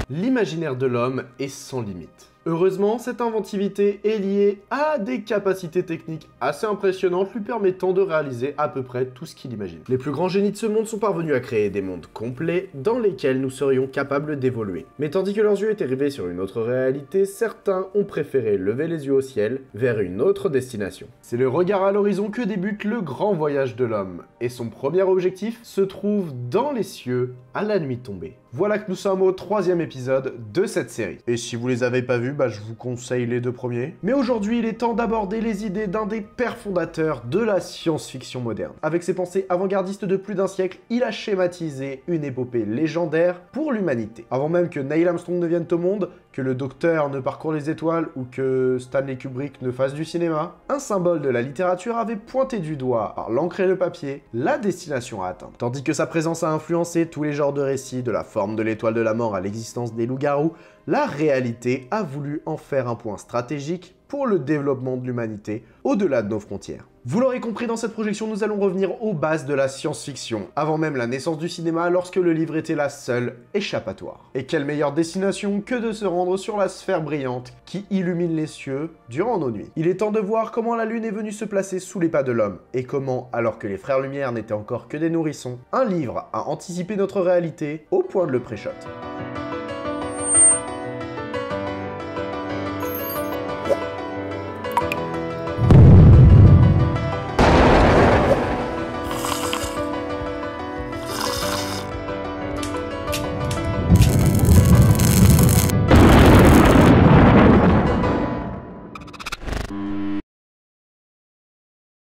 l'imaginaire de l'homme est sans limite. Heureusement, cette inventivité est liée à des capacités techniques assez impressionnantes lui permettant de réaliser à peu près tout ce qu'il imagine. Les plus grands génies de ce monde sont parvenus à créer des mondes complets dans lesquels nous serions capables d'évoluer. Mais tandis que leurs yeux étaient rivés sur une autre réalité, certains ont préféré lever les yeux au ciel vers une autre destination. C'est le regard à l'horizon que débute le grand voyage de l'homme, et son premier objectif se trouve dans les cieux à la nuit tombée. Voilà que nous sommes au 3e épisode de cette série. Et si vous les avez pas vus, je vous conseille les 2 premiers. Mais aujourd'hui, il est temps d'aborder les idées d'un des pères fondateurs de la science-fiction moderne. Avec ses pensées avant-gardistes de plus d'un siècle, il a schématisé une épopée légendaire pour l'humanité. Avant même que Neil Armstrong ne vienne au monde, que le Docteur ne parcourt les étoiles ou que Stanley Kubrick ne fasse du cinéma, un symbole de la littérature avait pointé du doigt, par l'encre et le papier, la destination à atteindre. Tandis que sa présence a influencé tous les genres de récits, de la forme de l'étoile de la mort à l'existence des loups-garous, la réalité a voulu en faire un point stratégique pour le développement de l'humanité au-delà de nos frontières. Vous l'aurez compris, dans cette projection, nous allons revenir aux bases de la science-fiction, avant même la naissance du cinéma, lorsque le livre était la seule échappatoire. Et quelle meilleure destination que de se rendre sur la sphère brillante qui illumine les cieux durant nos nuits. Il est temps de voir comment la Lune est venue se placer sous les pas de l'homme, et comment, alors que les Frères Lumière n'étaient encore que des nourrissons, un livre a anticipé notre réalité au point de le pré-shot.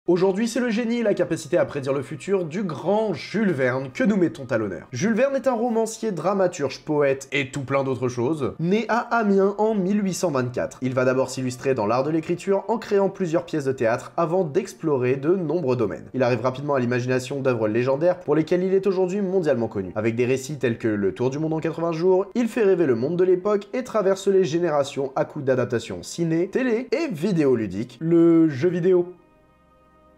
Aujourd'hui, c'est le génie et la capacité à prédire le futur du grand Jules Verne que nous mettons à l'honneur. Jules Verne est un romancier, dramaturge, poète et tout plein d'autres choses, né à Amiens en 1824. Il va d'abord s'illustrer dans l'art de l'écriture en créant plusieurs pièces de théâtre avant d'explorer de nombreux domaines. Il arrive rapidement à l'imagination d'œuvres légendaires pour lesquelles il est aujourd'hui mondialement connu. Avec des récits tels que Le Tour du monde en 80 jours, il fait rêver le monde de l'époque et traverse les générations à coups d'adaptations ciné, télé et vidéoludiques. Le jeu vidéo.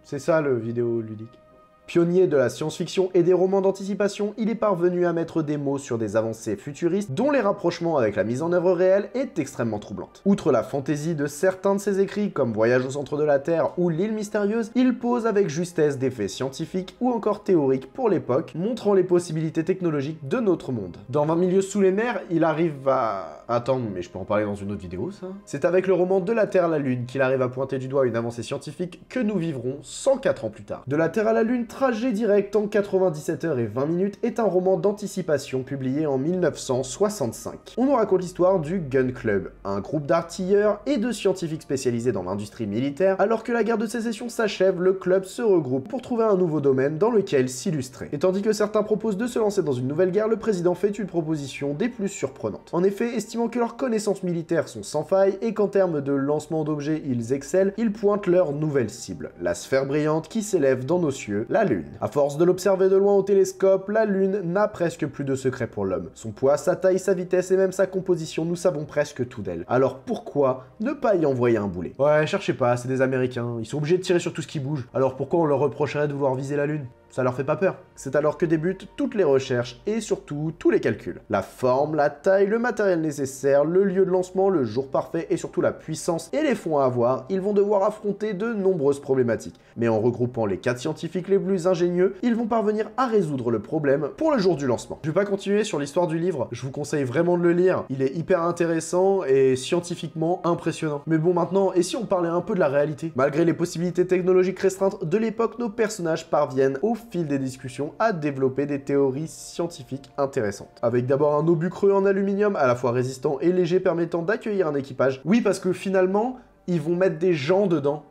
C'est ça le vidéo ludique. Pionnier de la science-fiction et des romans d'anticipation, il est parvenu à mettre des mots sur des avancées futuristes dont les rapprochements avec la mise en œuvre réelle est extrêmement troublante. Outre la fantaisie de certains de ses écrits comme Voyage au centre de la Terre ou L'île mystérieuse, il pose avec justesse des faits scientifiques ou encore théoriques pour l'époque, montrant les possibilités technologiques de notre monde. Dans 20 milieux sous les mers, il arrive à... Attends, mais je peux en parler dans une autre vidéo, ça? C'est avec le roman De la Terre à la Lune qu'il arrive à pointer du doigt une avancée scientifique que nous vivrons 104 ans plus tard. De la Terre à la Lune, trajet direct en 97 h et 20 minutes est un roman d'anticipation publié en 1965. On nous raconte l'histoire du Gun Club, un groupe d'artilleurs et de scientifiques spécialisés dans l'industrie militaire. Alors que la guerre de sécession s'achève, le club se regroupe pour trouver un nouveau domaine dans lequel s'illustrer. Et tandis que certains proposent de se lancer dans une nouvelle guerre, le président fait une proposition des plus surprenantes. En effet, estimant que leurs connaissances militaires sont sans faille et qu'en termes de lancement d'objets ils excellent, ils pointent leur nouvelle cible, la sphère brillante qui s'élève dans nos cieux, la Lune. À force de l'observer de loin au télescope, la Lune n'a presque plus de secret pour l'homme. Son poids, sa taille, sa vitesse et même sa composition, nous savons presque tout d'elle. Alors pourquoi ne pas y envoyer un boulet? Ouais, cherchez pas, c'est des Américains, ils sont obligés de tirer sur tout ce qui bouge. Alors pourquoi on leur reprocherait de vouloir viser la Lune? Ça leur fait pas peur. C'est alors que débutent toutes les recherches et surtout tous les calculs. La forme, la taille, le matériel nécessaire, le lieu de lancement, le jour parfait et surtout la puissance et les fonds à avoir, ils vont devoir affronter de nombreuses problématiques. Mais en regroupant les 4 scientifiques les plus ingénieux, ils vont parvenir à résoudre le problème pour le jour du lancement. Je vais pas continuer sur l'histoire du livre, je vous conseille vraiment de le lire. Il est hyper intéressant et scientifiquement impressionnant. Mais bon maintenant, et si on parlait un peu de la réalité? Malgré les possibilités technologiques restreintes de l'époque, nos personnages parviennent au fil des discussions à développer des théories scientifiques intéressantes. Avec d'abord un obus creux en aluminium à la fois résistant et léger permettant d'accueillir un équipage. Oui, parce que finalement, ils vont mettre des gens dedans.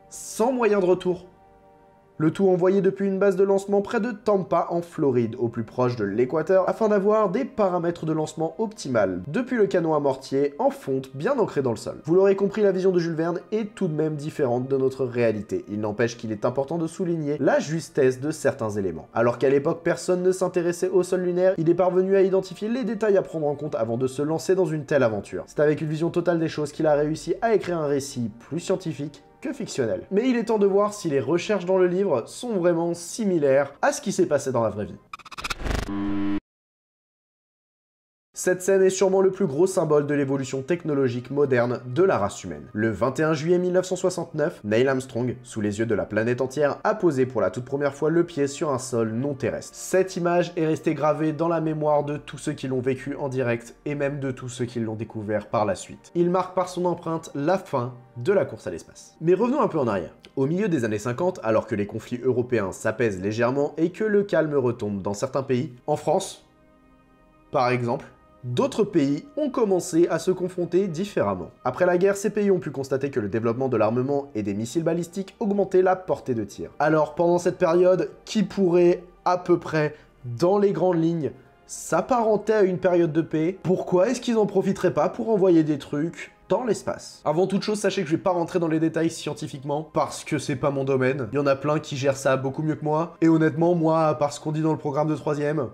Sans moyen de retour. Le tout envoyé depuis une base de lancement près de Tampa en Floride, au plus proche de l'équateur, afin d'avoir des paramètres de lancement optimales, depuis le canon à mortier en fonte bien ancré dans le sol. Vous l'aurez compris, la vision de Jules Verne est tout de même différente de notre réalité. Il n'empêche qu'il est important de souligner la justesse de certains éléments. Alors qu'à l'époque personne ne s'intéressait au sol lunaire, il est parvenu à identifier les détails à prendre en compte avant de se lancer dans une telle aventure. C'est avec une vision totale des choses qu'il a réussi à écrire un récit plus scientifique que fictionnel. Mais il est temps de voir si les recherches dans le livre sont vraiment similaires à ce qui s'est passé dans la vraie vie. Cette scène est sûrement le plus gros symbole de l'évolution technologique moderne de la race humaine. Le 21 juillet 1969, Neil Armstrong, sous les yeux de la planète entière, a posé pour la toute première fois le pied sur un sol non terrestre. Cette image est restée gravée dans la mémoire de tous ceux qui l'ont vécu en direct et même de tous ceux qui l'ont découvert par la suite. Il marque par son empreinte la fin de la course à l'espace. Mais revenons un peu en arrière. Au milieu des années 50, alors que les conflits européens s'apaisent légèrement et que le calme retombe dans certains pays, en France, par exemple, d'autres pays ont commencé à se confronter différemment. Après la guerre, ces pays ont pu constater que le développement de l'armement et des missiles balistiques augmentait la portée de tir. Alors, pendant cette période, qui pourrait, à peu près, dans les grandes lignes, s'apparenter à une période de paix, pourquoi est-ce qu'ils en profiteraient pas pour envoyer des trucs dans l'espace? Avant toute chose, sachez que je vais pas rentrer dans les détails scientifiquement, parce que c'est pas mon domaine. Il y en a plein qui gèrent ça beaucoup mieux que moi, et honnêtement, moi, à part ce qu'on dit dans le programme de 3ème,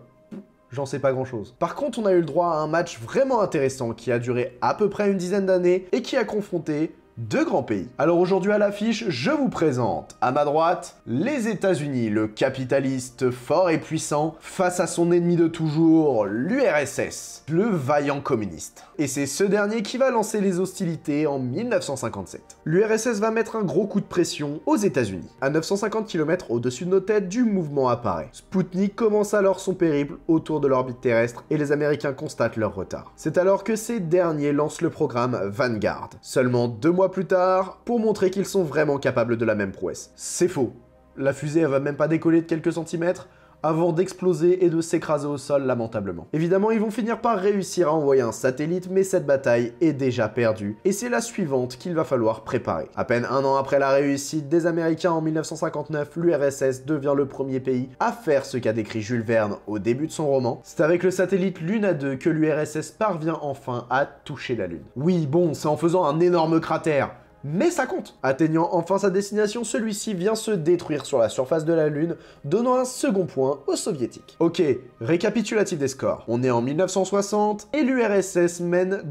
j'en sais pas grand chose. Par contre, on a eu le droit à un match vraiment intéressant qui a duré à peu près une dizaine d'années et qui a confronté deux grands pays. Alors aujourd'hui à l'affiche, je vous présente, à ma droite, les États-Unis, le capitaliste fort et puissant, face à son ennemi de toujours, l'URSS, le vaillant communiste. Et c'est ce dernier qui va lancer les hostilités en 1957. L'URSS va mettre un gros coup de pression aux États-Unis. À 950 km au-dessus de nos têtes, du mouvement apparaît. Sputnik commence alors son périple autour de l'orbite terrestre et les Américains constatent leur retard. C'est alors que ces derniers lancent le programme Vanguard. Seulement 2 mois plus tard, pour montrer qu'ils sont vraiment capables de la même prouesse. C'est faux. La fusée, elle va même pas décoller de quelques centimètres avant d'exploser et de s'écraser au sol lamentablement. Évidemment, ils vont finir par réussir à envoyer un satellite, mais cette bataille est déjà perdue, et c'est la suivante qu'il va falloir préparer. À peine un an après la réussite des Américains en 1959, l'URSS devient le premier pays à faire ce qu'a décrit Jules Verne au début de son roman. C'est avec le satellite Luna 2 que l'URSS parvient enfin à toucher la Lune. Oui, bon, c'est en faisant un énorme cratère, mais ça compte. Atteignant enfin sa destination, celui-ci vient se détruire sur la surface de la Lune, donnant un second point aux Soviétiques. Ok, récapitulatif des scores. On est en 1960 et l'URSS mène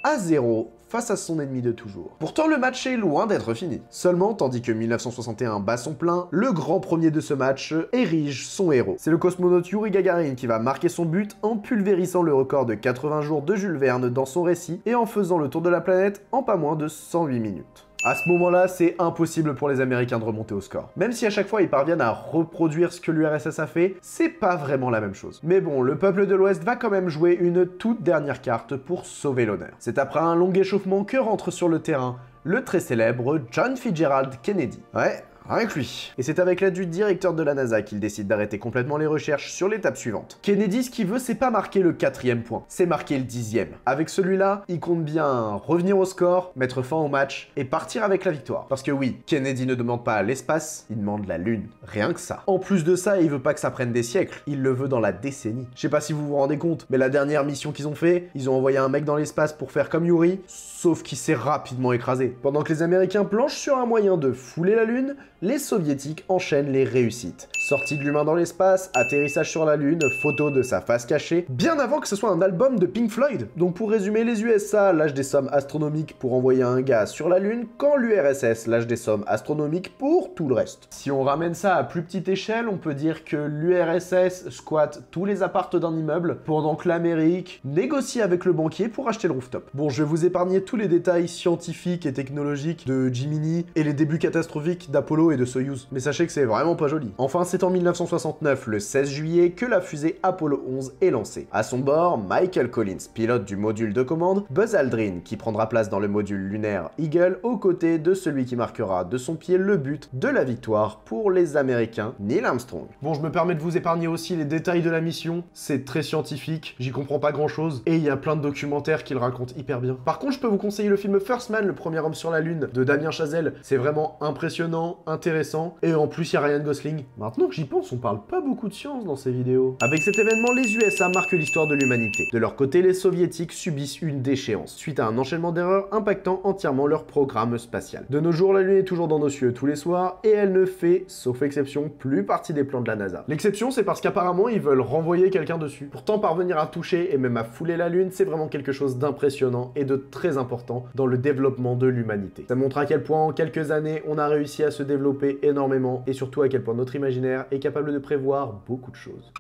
2-0 face à son ennemi de toujours. Pourtant, le match est loin d'être fini. Seulement, tandis que 1961 bat son plein, le grand premier de ce match érige son héros. C'est le cosmonaute Yuri Gagarin qui va marquer son but en pulvérisant le record de 80 jours de Jules Verne dans son récit et en faisant le tour de la planète en pas moins de 108 minutes. À ce moment-là, c'est impossible pour les Américains de remonter au score. Même si à chaque fois ils parviennent à reproduire ce que l'URSS a fait, c'est pas vraiment la même chose. Mais bon, le peuple de l'Ouest va quand même jouer une toute dernière carte pour sauver l'honneur. C'est après un long échauffement que rentre sur le terrain le très célèbre John Fitzgerald Kennedy. Ouais, rien que lui. Et c'est avec l'aide du directeur de la NASA qu'il décide d'arrêter complètement les recherches sur l'étape suivante. Kennedy, ce qu'il veut, c'est pas marquer le 4e point, c'est marquer le 10e. Avec celui-là, il compte bien revenir au score, mettre fin au match et partir avec la victoire. Parce que oui, Kennedy ne demande pas l'espace, il demande la Lune. Rien que ça. En plus de ça, il veut pas que ça prenne des siècles, il le veut dans la décennie. Je sais pas si vous vous rendez compte, mais la dernière mission qu'ils ont fait, ils ont envoyé un mec dans l'espace pour faire comme Yuri, sauf qu'il s'est rapidement écrasé. Pendant que les Américains planchent sur un moyen de fouler la Lune, les Soviétiques enchaînent les réussites. Sortie de l'humain dans l'espace, atterrissage sur la Lune, photo de sa face cachée, bien avant que ce soit un album de Pink Floyd. Donc pour résumer, les USA lâchent des sommes astronomiques pour envoyer un gars sur la Lune, quand l'URSS lâche des sommes astronomiques pour tout le reste. Si on ramène ça à plus petite échelle, on peut dire que l'URSS squatte tous les appartes d'un immeuble, pendant que l'Amérique négocie avec le banquier pour acheter le rooftop. Bon, je vais vous épargner tous les détails scientifiques et technologiques de Gemini et les débuts catastrophiques d'Apollo et de Soyuz, mais sachez que c'est vraiment pas joli. Enfin, c'est en 1969, le 16 juillet, que la fusée Apollo 11 est lancée. À son bord, Michael Collins, pilote du module de commande, Buzz Aldrin, qui prendra place dans le module lunaire Eagle, aux côtés de celui qui marquera de son pied le but de la victoire pour les Américains, Neil Armstrong. Bon, je me permets de vous épargner aussi les détails de la mission, c'est très scientifique, j'y comprends pas grand chose, et il y a plein de documentaires qui le racontent hyper bien. Par contre, je peux vous conseiller le film First Man, le premier homme sur la Lune, de Damien Chazelle, c'est vraiment impressionnant, intéressant, et en plus il y a Ryan Gosling. Maintenant que j'y pense, on parle pas beaucoup de science dans ces vidéos. Avec cet événement, les USA marquent l'histoire de l'humanité. De leur côté, les Soviétiques subissent une déchéance, suite à un enchaînement d'erreurs impactant entièrement leur programme spatial. De nos jours, la Lune est toujours dans nos cieux tous les soirs, et elle ne fait, sauf exception, plus partie des plans de la NASA. L'exception, c'est parce qu'apparemment, ils veulent renvoyer quelqu'un dessus. Pourtant, parvenir à toucher et même à fouler la Lune, c'est vraiment quelque chose d'impressionnant et de très important dans le développement de l'humanité. Ça montre à quel point, en quelques années, on a réussi à se développer énormément, et surtout à quel point notre imaginaire est capable de prévoir beaucoup de choses.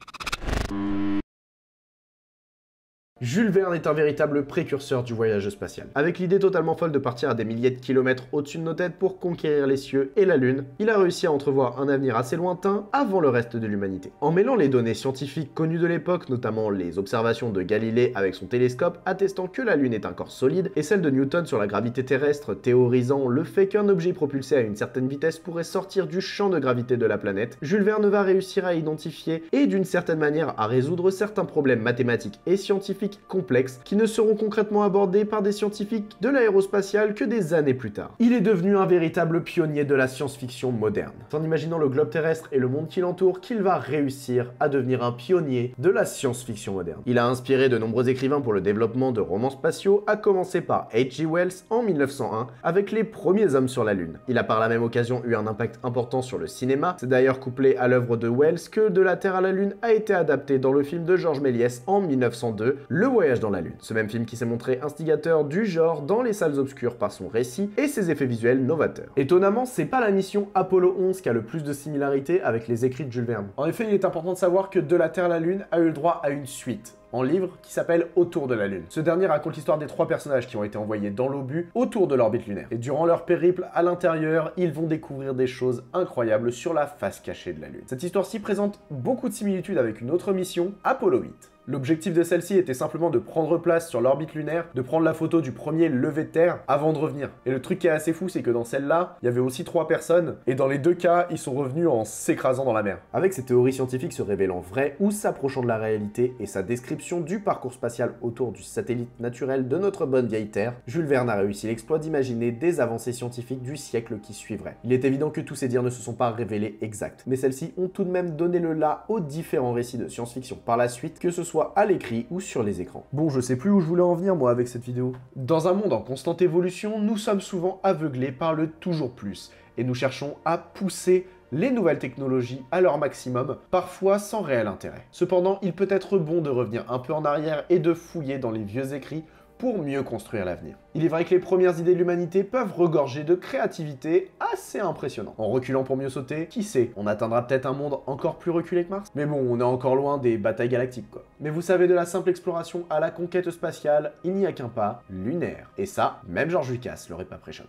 Jules Verne est un véritable précurseur du voyage spatial. Avec l'idée totalement folle de partir à des milliers de kilomètres au-dessus de nos têtes pour conquérir les cieux et la Lune, il a réussi à entrevoir un avenir assez lointain avant le reste de l'humanité. En mêlant les données scientifiques connues de l'époque, notamment les observations de Galilée avec son télescope attestant que la Lune est un corps solide, et celle de Newton sur la gravité terrestre théorisant le fait qu'un objet propulsé à une certaine vitesse pourrait sortir du champ de gravité de la planète, Jules Verne va réussir à identifier et d'une certaine manière à résoudre certains problèmes mathématiques et scientifiques complexes qui ne seront concrètement abordés par des scientifiques de l'aérospatiale que des années plus tard. Il est devenu un véritable pionnier de la science-fiction moderne. C'est en imaginant le globe terrestre et le monde qui l'entoure qu'il va réussir à devenir un pionnier de la science-fiction moderne. Il a inspiré de nombreux écrivains pour le développement de romans spatiaux, à commencer par H.G. Wells en 1901 avec les premiers hommes sur la Lune. Il a par la même occasion eu un impact important sur le cinéma, c'est d'ailleurs couplé à l'œuvre de Wells que De la Terre à la Lune a été adapté dans le film de Georges Méliès en 1902, Le Voyage dans la Lune. Ce même film qui s'est montré instigateur du genre dans les salles obscures par son récit et ses effets visuels novateurs. Étonnamment, c'est pas la mission Apollo 11 qui a le plus de similarités avec les écrits de Jules Verne. En effet, il est important de savoir que De la Terre à la Lune a eu le droit à une suite en livre qui s'appelle Autour de la Lune. Ce dernier raconte l'histoire des 3 personnages qui ont été envoyés dans l'obus autour de l'orbite lunaire. Et durant leur périple à l'intérieur, ils vont découvrir des choses incroyables sur la face cachée de la Lune. Cette histoire-ci présente beaucoup de similitudes avec une autre mission, Apollo 8. L'objectif de celle-ci était simplement de prendre place sur l'orbite lunaire, de prendre la photo du premier lever de terre avant de revenir. Et le truc qui est assez fou, c'est que dans celle-là, il y avait aussi 3 personnes, et dans les 2 cas, ils sont revenus en s'écrasant dans la mer. Avec ces théories scientifiques se révélant vraies ou s'approchant de la réalité et sa description du parcours spatial autour du satellite naturel de notre bonne vieille Terre, Jules Verne a réussi l'exploit d'imaginer des avancées scientifiques du siècle qui suivrait. Il est évident que tous ces dires ne se sont pas révélés exacts, mais celles-ci ont tout de même donné le là aux différents récits de science-fiction par la suite, que ce soit à l'écrit ou sur les écrans. Bon, je sais plus où je voulais en venir moi avec cette vidéo. Dans un monde en constante évolution, nous sommes souvent aveuglés par le toujours plus, et nous cherchons à pousser les nouvelles technologies à leur maximum, parfois sans réel intérêt. Cependant, il peut être bon de revenir un peu en arrière et de fouiller dans les vieux écrits pour mieux construire l'avenir. Il est vrai que les premières idées de l'humanité peuvent regorger de créativité assez impressionnante. En reculant pour mieux sauter, qui sait, on atteindra peut-être un monde encore plus reculé que Mars. Mais bon, on est encore loin des batailles galactiques quoi. Mais vous savez, de la simple exploration à la conquête spatiale, il n'y a qu'un pas lunaire. Et ça, même George Lucas l'aurait pas pré-shot.